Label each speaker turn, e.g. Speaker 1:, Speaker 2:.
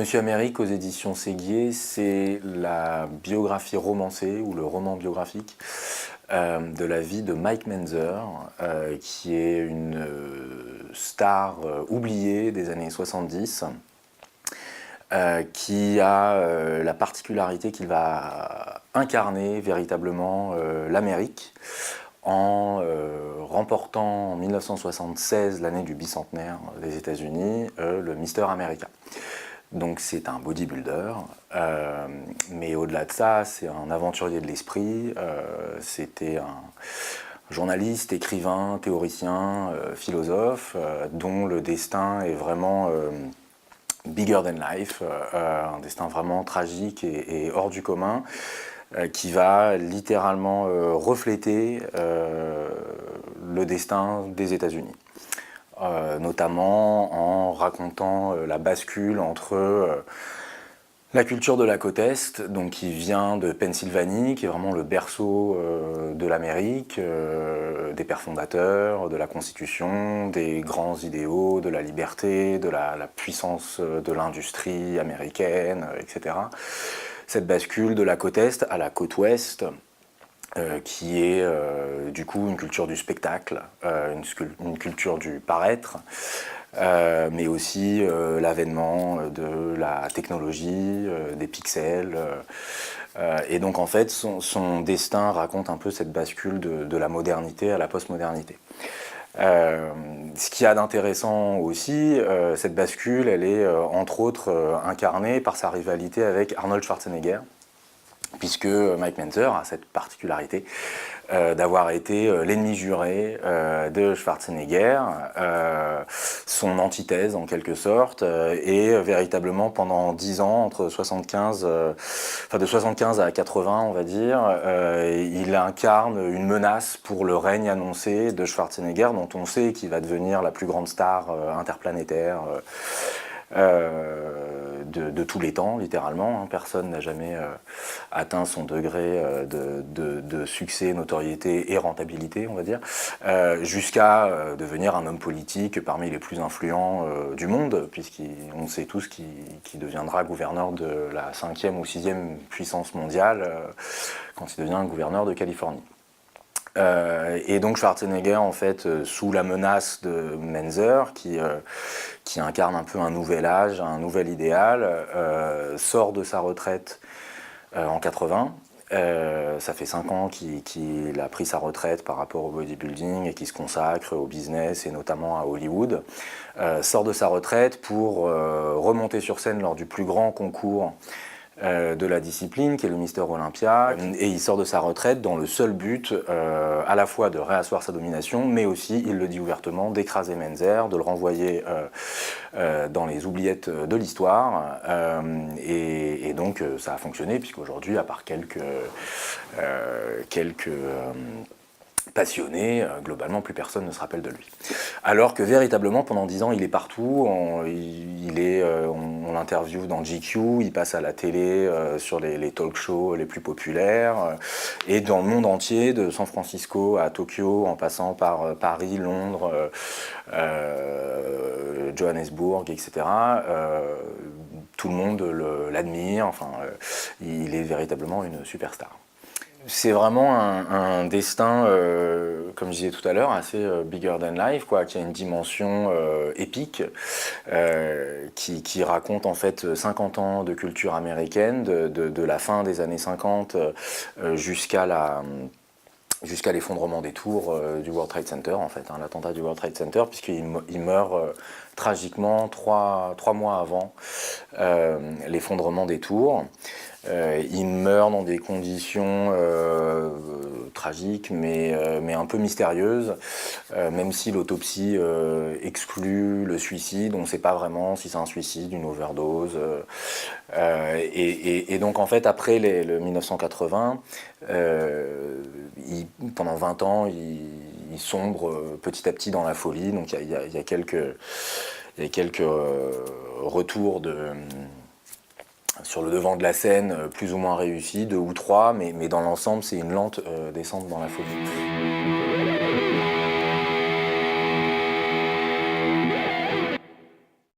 Speaker 1: Monsieur Amérique aux éditions Séguier, c'est la biographie romancée ou le roman biographique de la vie de Mike Menzer, qui est une star oubliée des années 70, qui a la particularité qu'il va incarner véritablement l'Amérique en remportant en 1976, l'année du bicentenaire des États-Unis, le Mister America. Donc c'est un bodybuilder, mais au-delà de ça, c'est un aventurier de l'esprit, c'était un journaliste, écrivain, théoricien, philosophe, dont le destin est vraiment bigger than life, un destin vraiment tragique et hors du commun, qui va littéralement refléter le destin des États-Unis. Notamment en racontant la bascule entre la culture de la côte Est, donc qui vient de Pennsylvanie, qui est vraiment le berceau de l'Amérique, des pères fondateurs, de la Constitution, des grands idéaux, de la liberté, de la puissance de l'industrie américaine, etc. Cette bascule de la côte Est à la côte Ouest, qui est du coup une culture du spectacle, une culture du paraître, mais aussi l'avènement de la technologie, des pixels. Et donc en fait, son destin raconte un peu cette bascule de la modernité à la postmodernité. Ce qu'il y a d'intéressant aussi, cette bascule, elle est entre autres incarnée par sa rivalité avec Arnold Schwarzenegger, puisque Mike Menzer a cette particularité d'avoir été l'ennemi juré de Schwarzenegger, son antithèse en quelque sorte, et véritablement pendant 10 ans, entre 75, de 75 à 80 on va dire, il incarne une menace pour le règne annoncé de Schwarzenegger, dont on sait qu'il va devenir la plus grande star interplanétaire de tous les temps, littéralement. Personne n'a jamais atteint son degré de succès, notoriété et rentabilité, on va dire, jusqu'à devenir un homme politique parmi les plus influents du monde, puisqu'on sait tous qu'il deviendra gouverneur de la 5e ou 6e puissance mondiale quand il devient gouverneur de Californie. Et donc Schwarzenegger, en fait, sous la menace de Menzer, qui incarne un peu un nouvel âge, un nouvel idéal, sort de sa retraite en 80. Ça fait 5 ans qu'il a pris sa retraite par rapport au bodybuilding et qu'il se consacre au business et notamment à Hollywood. Sort de sa retraite pour remonter sur scène lors du plus grand concours de la discipline, qui est le Mister Olympia, et il sort de sa retraite dans le seul but à la fois de réasseoir sa domination, mais aussi, il le dit ouvertement, d'écraser Menzer, de le renvoyer dans les oubliettes de l'histoire, et donc ça a fonctionné, puisqu'aujourd'hui, à part quelques passionné, globalement plus personne ne se rappelle de lui. Alors que véritablement pendant 10 ans il est partout, on l'interviewe dans GQ, il passe à la télé sur les talk shows les plus populaires, et dans le monde entier, de San Francisco à Tokyo, en passant par Paris, Londres, Johannesburg, etc. Tout le monde l'admire, enfin, il est véritablement une superstar. C'est vraiment un destin, comme je disais tout à l'heure, assez bigger than life, quoi, qui a une dimension épique, qui raconte en fait 50 ans de culture américaine, de la fin des années 50 jusqu'à l'effondrement des tours du World Trade Center, en fait, l'attentat du World Trade Center, puisqu'il meurt tragiquement 3 mois avant l'effondrement des tours. Il meurt dans des conditions tragiques, mais un peu mystérieuses, même si l'autopsie exclut le suicide, on ne sait pas vraiment si c'est un suicide, une overdose. Et donc en fait, après le 1980, pendant 20 ans, il sombre petit à petit dans la folie, donc il y a quelques retours sur le devant de la scène, plus ou moins réussis, 2 ou 3, mais dans l'ensemble, c'est une lente descente dans la folie.